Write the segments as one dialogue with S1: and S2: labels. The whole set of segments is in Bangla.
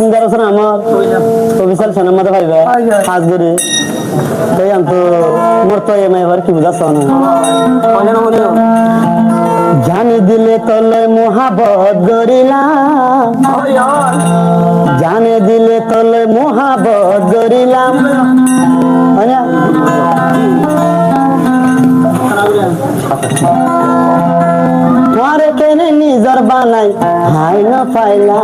S1: সিঙ্গার আছে না আমার অফিসার সোনার মতো ভাইবা কাজ করে তাই আমি তো মোর তো এমআই এবার কি বুঝাছ না জানি দিলে তলে মহাবত গরিলাম জানে দিলে তলে মহাবত গরিলাম মারে কেনে নিজর বানাই হাই না পাইলা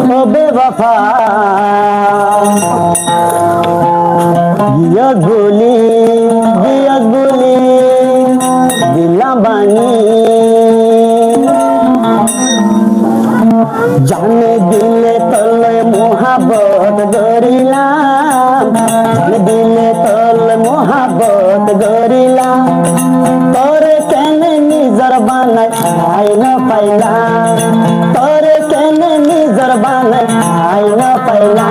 S1: ও বেবফা গিয়া গুলি দিলাম বানি জানে দিলে তলে মহাবত গরিলাম জানে দিলে তলে মহাবত গরিলাম তোরে কেনে নিজর বানাই হাই না পাইলা তোরে কেনে নিজর বানাই হাই না পাইলা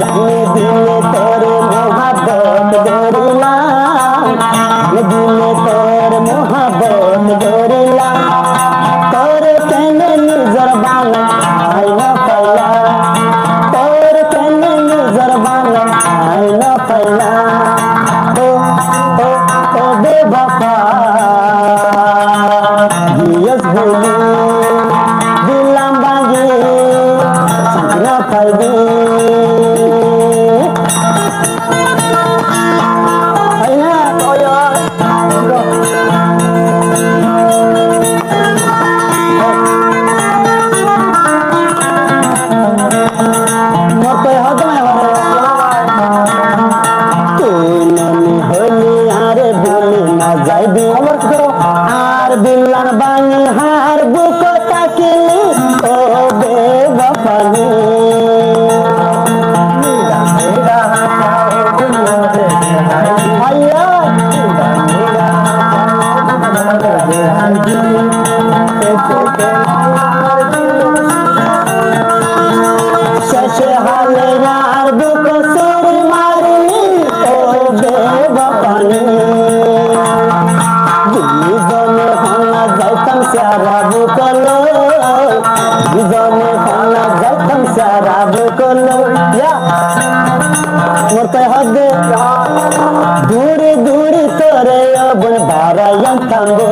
S1: জানে দিলে তোরে মহাবত গরিলাম জানে দিলে তোর মহাবত গরিলাম তোরে কেনে নিজর বানাই হাই না পাইলা তোরে কেনে নিজর বানাই হাই না পাইলা ও বেবফা দিয়স বলি দিলাম বাজি সাকনা পাইবি আর বিল্লার বাঙি হার বুক তাকিলি ও বেবফানি শেষে হালে আর বুক সুর মারিনি ও বেবফানি জীবনে খানা যাইতাম সারা বুকলো জীবনে খানা যাইতাম সারা বুকলো মোর কয় হদে দূরে দূরে তোরে অবন ভারায়াম থাঙ্গো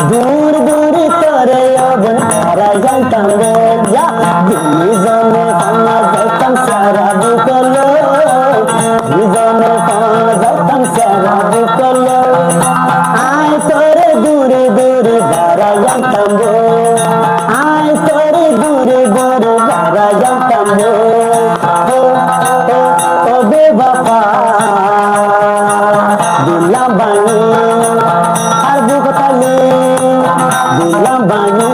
S1: দূরে তোরে অবন ভারায়াম থাঙ্গো জীবনে খানা যাইতাম সারা বুকলো জীবনে খানা যাইতাম সারা বুকলো আয় তোরে দূরে ভারায়াম থাঙ্গো আয় তোরে দূরে ভারায়াম থাঙ্গো ও বেবফা দিলাম বানি আর বুক তালি দিলাম বানি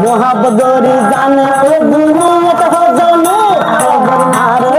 S1: मोहब्बत जाने ए दुनिया तो जने और